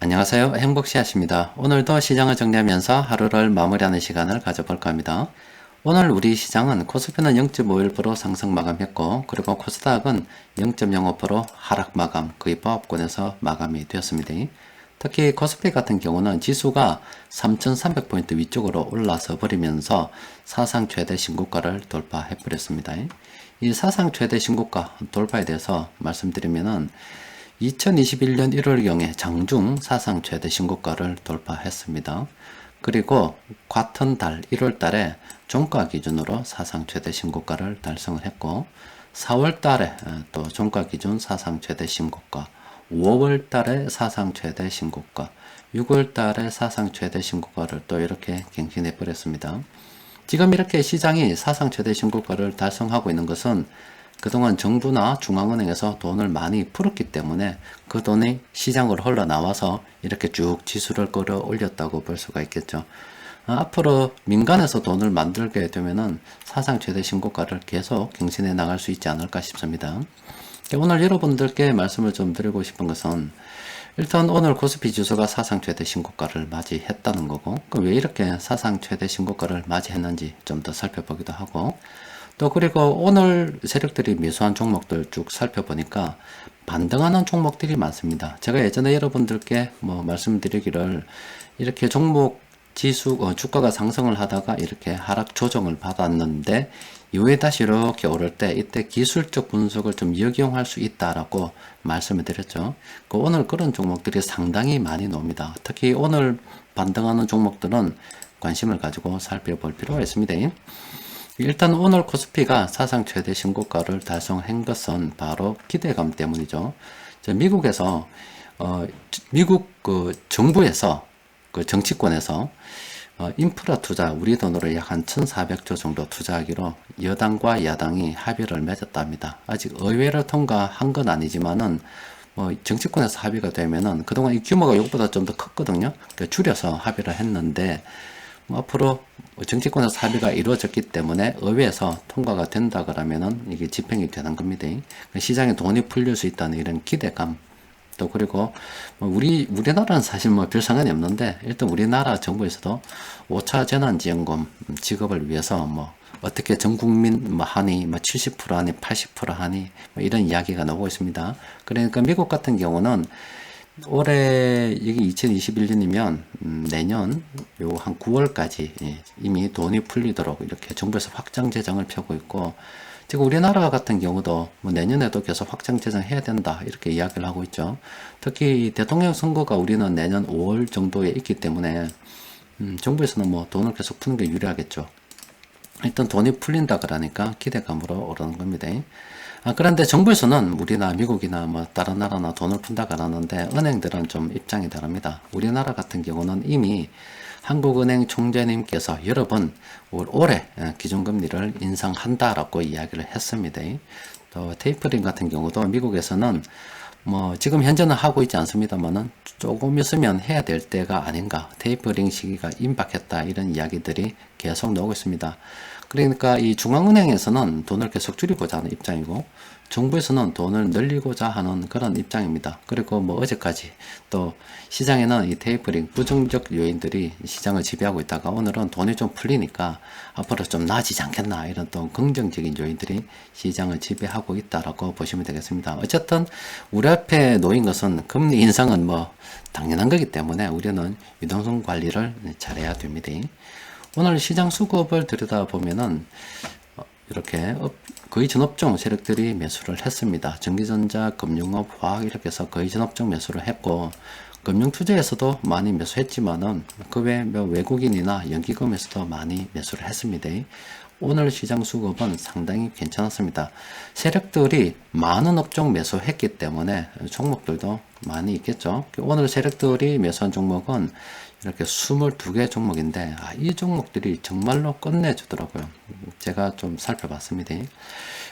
안녕하세요. 행복씨앗입니다. 오늘도 시장을 정리하면서 하루를 마무리하는 시간을 가져볼까 합니다. 오늘 우리 시장은 코스피는 0.51% 상승 마감했고, 그리고 코스닥은 0.05% 하락 마감, 거의 보합권에서 마감이 되었습니다. 특히 코스피 같은 경우는 지수가 3,300포인트 위쪽으로 올라서 버리면서 사상 최대 신고가를 돌파해 버렸습니다. 이 사상 최대 신고가 돌파에 대해서 말씀드리면은 2021년 1월경에 장중 사상 최대 신고가를 돌파했습니다. 그리고 같은 달 1월 달에 종가 기준으로 사상 최대 신고가를 달성을 했고, 4월 달에 또 종가 기준 사상 최대 신고가, 5월 달에 사상 최대 신고가, 6월 달에 사상 최대 신고가를 또 이렇게 갱신해 버렸습니다. 지금 이렇게 시장이 사상 최대 신고가를 달성하고 있는 것은 그동안 정부나 중앙은행에서 돈을 많이 풀었기 때문에 그 돈이 시장으로 흘러나와서 이렇게 쭉 지수를 끌어올렸다고 볼 수가 있겠죠. 앞으로 민간에서 돈을 만들게 되면은 사상 최대 신고가를 계속 갱신해 나갈 수 있지 않을까 싶습니다. 오늘 여러분들께 말씀을 좀 드리고 싶은 것은, 일단 오늘 코스피 지수가 사상 최대 신고가를 맞이했다는 거고, 왜 이렇게 사상 최대 신고가를 맞이했는지 좀 더 살펴보기도 하고, 또 그리고 오늘 세력들이 매수한 종목들 쭉 살펴보니까 반등하는 종목들이 많습니다. 제가 예전에 여러분들께 말씀드리기를, 이렇게 종목 지수 주가가 상승을 하다가 이렇게 하락 조정을 받았는데 이후에 다시 이렇게 오를 때 이때 기술적 분석을 좀 역용할 수 있다라고 말씀을 드렸죠. 오늘 그런 종목들이 상당히 많이 나옵니다. 특히 오늘 반등하는 종목들은 관심을 가지고 살펴볼 필요가 있습니다. 일단 오늘 코스피가 사상 최대 신고가를 달성한 것은 바로 기대감 때문이죠. 미국에서 미국 정부에서 정치권에서 인프라 투자, 우리 돈으로 약 한 1,400조 정도 투자하기로 여당과 야당이 합의를 맺었답니다. 아직 의회를 통과한 건 아니지만은 정치권에서 합의가 되면은, 그동안 이 규모가 이것보다 좀 더 컸거든요. 줄여서 합의를 했는데, 앞으로 정치권에서 합의가 이루어졌기 때문에 의회에서 통과가 된다 그러면은 이게 집행이 되는 겁니다. 시장에 돈이 풀릴 수 있다는 이런 기대감. 또 그리고 우리나라는 사실 별 상관이 없는데, 일단 우리나라 정부에서도 5차 재난지원금 지급을 위해서 어떻게 전 국민 하니 70% 하니 80% 하니 이런 이야기가 나오고 있습니다. 그러니까 미국 같은 경우는 올해 이게 2021년이면 내년 요 한 9월까지 이미 돈이 풀리도록 이렇게 정부에서 확장 재정을 펴고 있고, 지금 우리나라 같은 경우도 내년에도 계속 확장 재정해야 된다 이렇게 이야기를 하고 있죠. 특히 대통령 선거가 우리는 내년 5월 정도에 있기 때문에 정부에서는 돈을 계속 푸는 게 유리하겠죠. 일단 돈이 풀린다 그러니까 기대감으로 오르는 겁니다. 그런데 정부에서는 우리나 미국이나 다른 나라나 돈을 푼다 그러는데, 은행들은 좀 입장이 다릅니다. 우리나라 같은 경우는 이미 한국은행 총재님께서 여러 번 올해 기준금리를 인상한다라고 이야기를 했습니다. 또 테이퍼링 같은 경우도 미국에서는 지금 현재는 하고 있지 않습니다만은 조금 있으면 해야 될 때가 아닌가, 테이퍼링 시기가 임박했다 이런 이야기들이 계속 나오고 있습니다. 그러니까 이 중앙은행에서는 돈을 계속 줄이고자 하는 입장이고, 정부에서는 돈을 늘리고자 하는 그런 입장입니다. 그리고 어제까지 또 시장에는 이 테이퍼링 부정적 요인들이 시장을 지배하고 있다가 오늘은 돈이 좀 풀리니까 앞으로 좀 나아지지 않겠나, 이런 또 긍정적인 요인들이 시장을 지배하고 있다라고 보시면 되겠습니다. 어쨌든 우리 앞에 놓인 것은 금리 인상은 당연한 거기 때문에 우리는 유동성 관리를 잘해야 됩니다. 오늘 시장 수급을 들여다보면은 이렇게 거의 전 업종 세력들이 매수를 했습니다. 전기전자, 금융업, 화학 이렇게 해서 거의 전 업종 매수를 했고, 금융투자에서도 많이 매수했지만은 그 외 외국인이나 연기금에서도 많이 매수를 했습니다. 오늘 시장 수급은 상당히 괜찮았습니다. 세력들이 많은 업종 매수했기 때문에 종목들도 많이 있겠죠. 오늘 세력들이 매수한 종목은 이렇게 22개 종목인데, 이 종목들이 정말로 끝내주더라고요. 제가 좀 살펴봤습니다.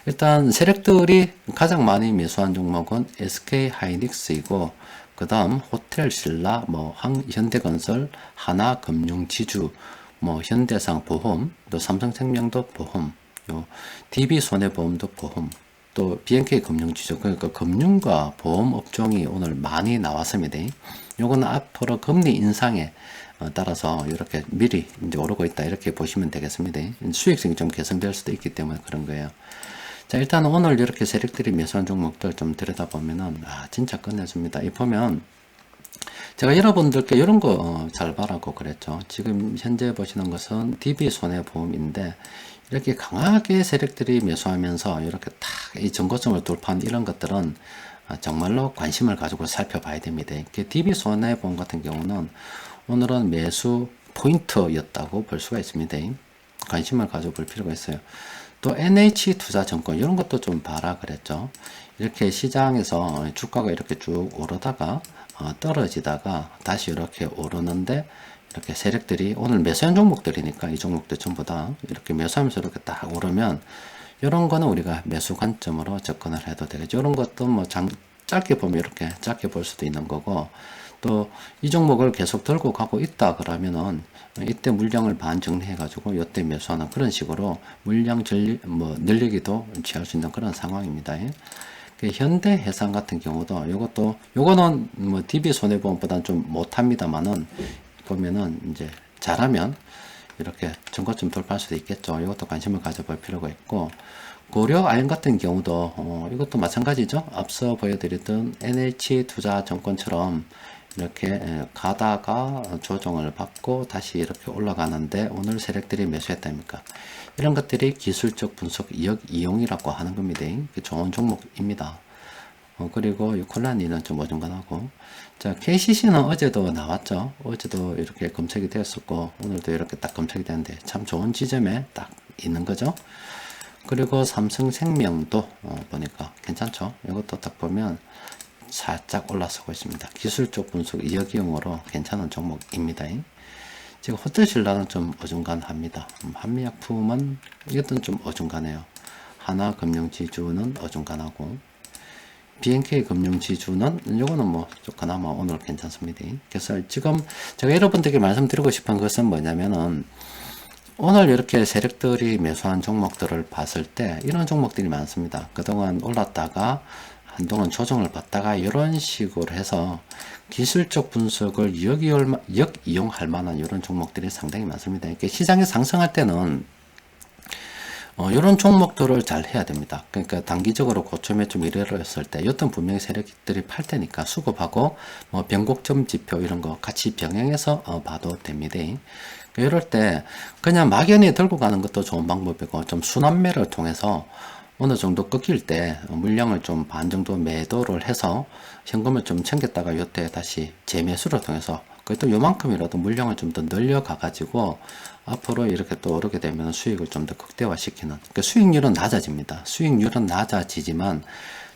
일단 세력들이 가장 많이 매수한 종목은 SK 하이닉스이고, 그 다음 호텔신라, 현대건설, 하나금융지주, 현대상 보험, 또 삼성생명도 보험, DB손해보험도 보험, 또 BNK 금융지주, 그러니까 금융과 보험 업종이 오늘 많이 나왔습니다. 요거는 앞으로 금리 인상에 따라서 이렇게 미리 이제 오르고 있다 이렇게 보시면 되겠습니다. 수익성이 좀 개선될 수도 있기 때문에 그런 거예요. 자, 일단 오늘 이렇게 세력들이 매수한 종목들 좀 들여다보면은 진짜 끝내줍니다. 이 보면 제가 여러분들께 이런 거 잘 봐라고 그랬죠. 지금 현재 보시는 것은 DB손해보험인데 이렇게 강하게 세력들이 매수하면서 이렇게 탁 이 정고점을 돌파한 이런 것들은 정말로 관심을 가지고 살펴봐야 됩니다. DB손해보험 같은 경우는 오늘은 매수 포인트였다고 볼 수가 있습니다. 관심을 가져볼 필요가 있어요. 또 NH투자증권 이런 것도 좀 봐라 그랬죠. 이렇게 시장에서 주가가 이렇게 쭉 오르다가 떨어지다가 다시 이렇게 오르는데 이렇게 세력들이 오늘 매수한 종목들이니까 이 종목들 전부 다 이렇게 매수하면서 이렇게 딱 오르면 이런 거는 우리가 매수 관점으로 접근을 해도 되겠죠. 이런 것도 뭐 짧게 보면 이렇게 짧게 볼 수도 있는 거고 또 이 종목을 계속 들고 가고 있다 그러면은 이때 물량을 반 정리해 가지고 이때 매수하는 그런 식으로 물량 늘리기도 취할 수 있는 그런 상황입니다. 현대해상 같은 경우도 요거는 뭐 DB손해보험보다는 좀 못합니다만은 보면은 이제 잘하면 이렇게 전고점 돌파할 수도 있겠죠. 이것도 관심을 가져볼 필요가 있고 고려아연 같은 경우도 이것도 마찬가지죠. 앞서 보여드렸던 NH투자증권처럼 이렇게 가다가 조정을 받고 다시 이렇게 올라가는데 오늘 세력들이 매수했다니까 이런 것들이 기술적 분석 이용이라고 하는 겁니다. 좋은 종목입니다. 그리고 콜라니는 좀 어중간하고 자 KCC는 어제도 나왔죠. 어제도 이렇게 검색이 되었었고 오늘도 이렇게 딱 검색이 되는데 참 좋은 지점에 딱 있는 거죠. 그리고 삼성생명도 보니까 괜찮죠. 이것도 딱 보면 살짝 올라서고 있습니다. 기술적 분석 이역이용으로 괜찮은 종목입니다. 지금 호텔신라는 좀 어중간합니다. 한미약품은 이것도 좀 어중간해요. 하나금융지주는 어중간하고 BNK금융지주는 이거는 뭐 그나마 오늘 괜찮습니다. 그래서 지금 제가 여러분들에게 말씀드리고 싶은 것은 뭐냐면은 오늘 이렇게 세력들이 매수한 종목들을 봤을 때 이런 종목들이 많습니다. 그동안 올랐다가 한동안 조정을 받다가 이런 식으로 해서 기술적 분석을 역이용할 만한 이런 종목들이 상당히 많습니다. 이렇게 시장이 상승할 때는 이런 종목들을 잘 해야 됩니다. 그러니까 단기적으로 고점에 좀 이르렀을 때 여튼 분명히 세력들이 팔 테니까 수급하고 뭐 변곡점 지표 이런 거 같이 병행해서 봐도 됩니다. 이럴 때 그냥 막연히 들고 가는 것도 좋은 방법이고 좀 순환매를 통해서 어느 정도 꺾일 때 물량을 좀 반 정도 매도를 해서 현금을 좀 챙겼다가 요때 다시 재매수를 통해서 그래도 요만큼이라도 물량을 좀 더 늘려가 가지고 앞으로 이렇게 또 오르게 되면 수익을 좀 더 극대화시키는 그러니까 수익률은 낮아집니다. 수익률은 낮아지지만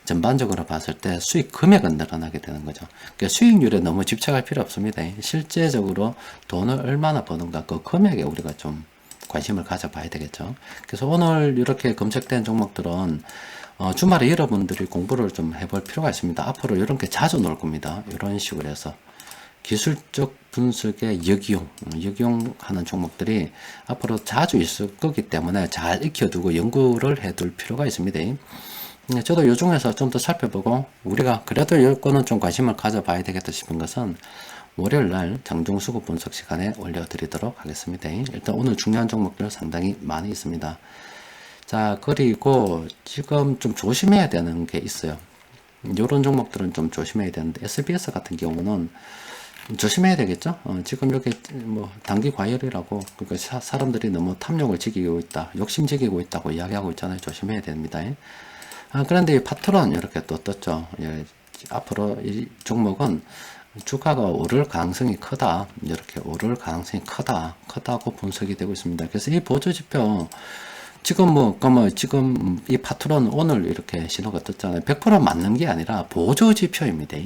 전반적으로 봤을 때 수익 금액은 늘어나게 되는 거죠. 그러니까 수익률에 너무 집착할 필요 없습니다. 실제적으로 돈을 얼마나 버는가 그 금액에 우리가 좀 관심을 가져봐야 되겠죠. 그래서 오늘 이렇게 검색된 종목들은 주말에 여러분들이 공부를 좀 해볼 필요가 있습니다. 앞으로 이렇게 자주 나올 겁니다. 이런 식으로 해서 기술적 분석의 역이용하는 종목들이 앞으로 자주 있을 거기 때문에 잘 익혀두고 연구를 해둘 필요가 있습니다. 저도 이 중에서 좀 더 살펴보고 우리가 그래도 이거는 좀 관심을 가져봐야 되겠다 싶은 것은 월요일날 장중수급 분석 시간에 올려드리도록 하겠습니다. 일단 오늘 중요한 종목들 상당히 많이 있습니다. 자 그리고 지금 좀 조심해야 되는 게 있어요. 이런 종목들은 좀 조심해야 되는데 SBS 같은 경우는 조심해야 되겠죠. 지금 이렇게 뭐 단기 과열이라고 그러니까 사람들이 너무 탐욕을 지키고 있다, 욕심지키고 있다고 이야기하고 있잖아요. 조심해야 됩니다. 그런데 이 파트론 이렇게 또 떴죠. 앞으로 이 종목은 주가가 오를 가능성이 크다. 이렇게 오를 가능성이 크다고 분석이 되고 있습니다. 그래서 이 보조지표 지금 이 파트론 오늘 이렇게 신호가 떴잖아요. 100% 맞는 게 아니라 보조지표입니다.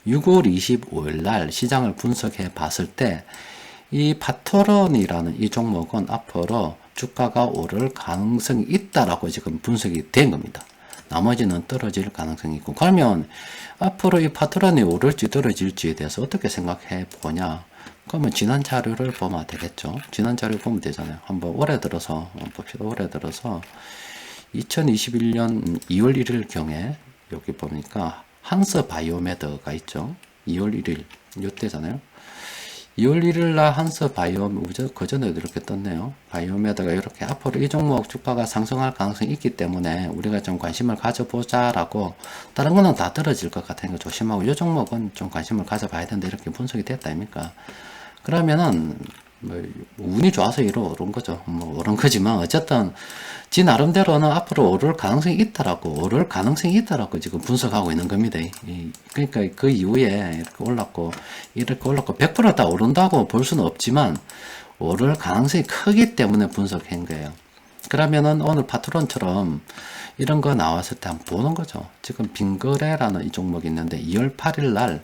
6월 25일 날 시장을 분석해 봤을 때 이 파트론이라는 이 종목은 앞으로 주가가 오를 가능성이 있다라고 지금 분석이 된 겁니다. 나머지는 떨어질 가능성이 있고 그러면 앞으로 이 파트론이 오를지 떨어질지에 대해서 어떻게 생각해 보냐 그러면 지난 자료를 보면 되겠죠. 지난 자료 보면 되잖아요. 한번 올해 들어서 봅시다. 올해 들어서 2021년 2월 1일 경에 여기 보니까 한스 바이오메드가 있죠. 2월 1일 이때잖아요. 2월 1일 날 한서 바이옴, 그 전에도 이렇게 떴네요. 바이옴에다가 이렇게 앞으로 이 종목 주가가 상승할 가능성이 있기 때문에 우리가 좀 관심을 가져보자라고, 다른 거는 다 떨어질 것 같으니까 조심하고 이 종목은 좀 관심을 가져봐야 된다, 이렇게 분석이 됐다 아닙니까? 그러면은 뭐 운이 좋아서 이로 오른 거죠. 뭐 오른 거지만 어쨌든 지 나름대로는 앞으로 오를 가능성이 있다라고 지금 분석하고 있는 겁니다. 그러니까 그 이후에 이렇게 올랐고 100%다 오른다고 볼 수는 없지만 오를 가능성이 크기 때문에 분석한 거예요. 그러면은 오늘 파트론처럼 이런 거 나왔을 때 한번 보는 거죠. 지금 빙거래라는 이 종목이 있는데 2월 8일 날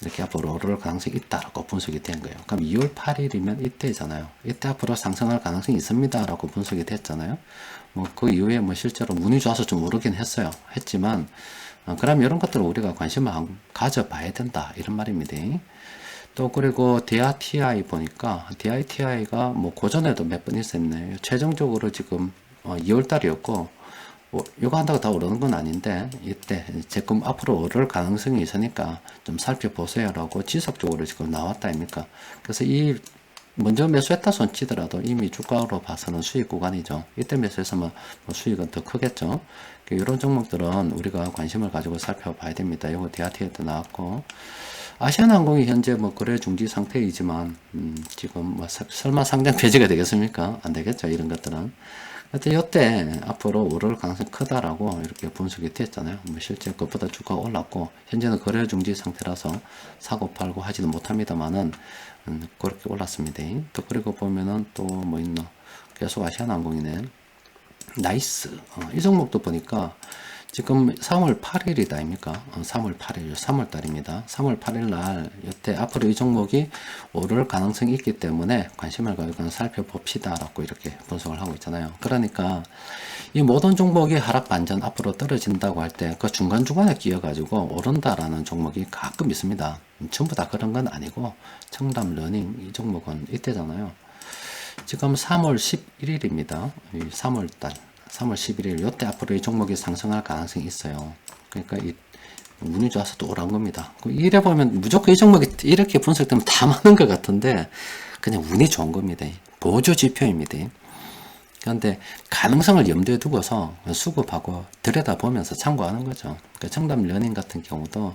이렇게 앞으로 오를 가능성이 있다라고 분석이 된 거예요. 그럼 2월 8일이면 이때잖아요. 이때 앞으로 상승할 가능성이 있습니다라고 분석이 됐잖아요. 뭐 그 이후에 뭐 실제로 운이 좋아서 좀 오르긴 했지만 그럼 이런 것들을 우리가 관심을 가져봐야 된다, 이런 말입니다. 또 그리고 DITI 보니까 DITI가 뭐 고전에도 몇 번 있었네요. 최종적으로 지금 2월 달이었고, 이거 한다고 다 오르는 건 아닌데 이때 지금 앞으로 오를 가능성이 있으니까 좀 살펴보세요라고 지속적으로 지금 나왔다 아닙니까? 그래서 이 먼저 매수했다 손치더라도 이미 주가로 봐서는 수익 구간이죠. 이때 매수했으면 뭐 수익은 더 크겠죠. 이런 종목들은 우리가 관심을 가지고 살펴봐야 됩니다. 이거 DRT에도 나왔고, 아시아나항공이 현재 뭐 거래 중지 상태이지만 지금 뭐 설마 상장 폐지가 되겠습니까? 안 되겠죠, 이런 것들은. 하여튼 이때 앞으로 오를 가능성이 크다라고 이렇게 분석이 됐잖아요. 뭐 실제 그것보다 주가가 올랐고, 현재는 거래 중지 상태라서 사고 팔고 하지는 못합니다만은 그렇게 올랐습니다. 또 그리고 보면은 또 뭐 있나, 계속 아시아나항공이네. 나이스. 이 종목도 보니까 지금 3월 8일이다 아닙니까? 3월 8일, 3월 달입니다. 3월 8일 날, 여태 앞으로 이 종목이 오를 가능성이 있기 때문에 관심을 가지고 살펴봅시다 라고 이렇게 분석을 하고 있잖아요. 그러니까 이 모든 종목이 하락 반전 앞으로 떨어진다고 할 때 그 중간중간에 끼어가지고 오른다라는 종목이 가끔 있습니다. 전부 다 그런 건 아니고, 청담 러닝 이 종목은 이때잖아요. 지금 3월 11일입니다. 3월달. 3월 11일, 요때 앞으로 이 종목이 상승할 가능성이 있어요. 그러니까 이 운이 좋아서 또 오란 겁니다. 이래 보면 무조건 이 종목이 이렇게 분석되면 다 맞는 것 같은데 그냥 운이 좋은 겁니다. 보조 지표입니다. 그런데 가능성을 염두에 두고서 수급하고 들여다보면서 참고하는 거죠. 그러니까 청담 러닝 같은 경우도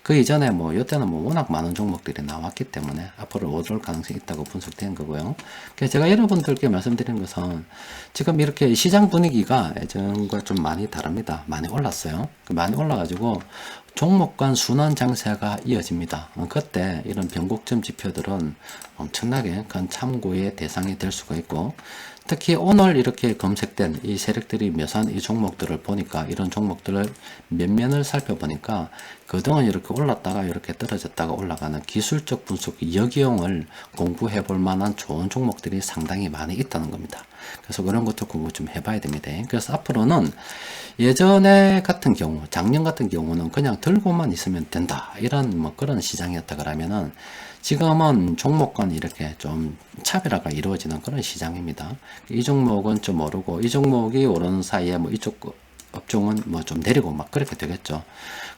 그 이전에 뭐 이때는 뭐 워낙 많은 종목들이 나왔기 때문에 앞으로 오를 가능성이 있다고 분석된 거고요. 그래서 제가 여러분들께 말씀드린 것은 지금 이렇게 시장 분위기가 예전과 좀 많이 다릅니다. 많이 올랐어요. 많이 올라가지고 종목 간 순환 장세가 이어집니다. 그때 이런 변곡점 지표들은 엄청나게 큰 참고의 대상이 될 수가 있고, 특히 오늘 이렇게 검색된 이 세력들이 묘사한 이 종목들을 보니까, 이런 종목들을 면면을 살펴보니까 그동안 이렇게 올랐다가 이렇게 떨어졌다가 올라가는 기술적 분석 여기용을 공부해 볼 만한 좋은 종목들이 상당히 많이 있다는 겁니다. 그래서 그런 것도 공부 좀 해봐야 됩니다. 그래서 앞으로는 예전에 같은 경우, 작년 같은 경우는 그냥 들고만 있으면 된다, 이런 뭐 그런 시장이었다 그러면은, 지금은 종목 간 이렇게 좀 차별화가 이루어지는 그런 시장입니다. 이 종목은 좀 오르고, 이 종목이 오르는 사이에 뭐 이쪽 업종은 뭐 좀 내리고 막 그렇게 되겠죠.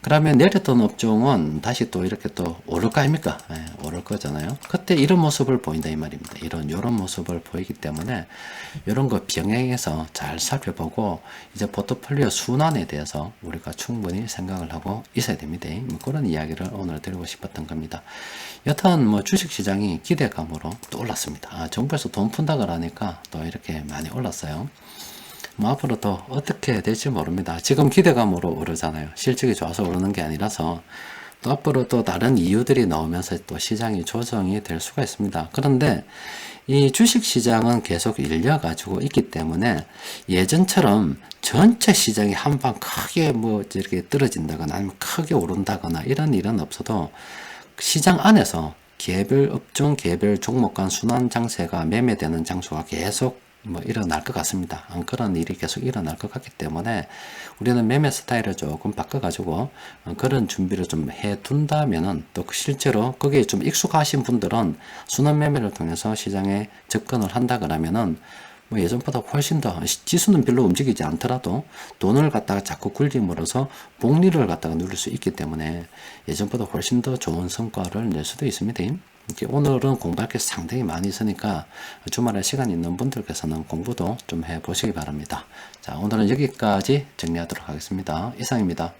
그러면 내렸던 업종은 다시 또 이렇게 또 오를 거 아닙니까? 예, 오를 거잖아요. 그때 이런 모습을 보인다 이 말입니다. 요런 모습을 보이기 때문에 이런 거 병행해서 잘 살펴보고 이제 포트폴리오 순환에 대해서 우리가 충분히 생각을 하고 있어야 됩니다. 뭐 그런 이야기를 오늘 드리고 싶었던 겁니다. 여튼 뭐 주식시장이 기대감으로 또 올랐습니다. 정부에서 돈 푼다 그러니까 또 이렇게 많이 올랐어요. 뭐 앞으로 또 어떻게 될지 모릅니다. 지금 기대감으로 오르잖아요. 실적이 좋아서 오르는 게 아니라서 또 앞으로 또 다른 이유들이 나오면서 또 시장이 조정이 될 수가 있습니다. 그런데 이 주식시장은 계속 일려가지고 있기 때문에 예전처럼 전체 시장이 한방 크게 뭐 이렇게 떨어진다거나 아니면 크게 오른다거나 이런 일은 없어도 시장 안에서 개별 업종, 개별 종목 간 순환 장세가 매매되는 장소가 계속 뭐 일어날 것 같습니다. 그런 일이 계속 일어날 것 같기 때문에 우리는 매매 스타일을 조금 바꿔가지고 그런 준비를 좀 해둔다면은, 또 실제로 거기에 좀 익숙하신 분들은 순환 매매를 통해서 시장에 접근을 한다 그러면은 뭐 예전보다 훨씬 더 지수는 별로 움직이지 않더라도 돈을 갖다가 자꾸 굴림으로써 복리를 갖다가 누릴 수 있기 때문에 예전보다 훨씬 더 좋은 성과를 낼 수도 있습니다. 이렇게 오늘은 공부할 게 상당히 많이 있으니까 주말에 시간 있는 분들께서는 공부도 좀 해보시기 바랍니다. 자, 오늘은 여기까지 정리하도록 하겠습니다. 이상입니다.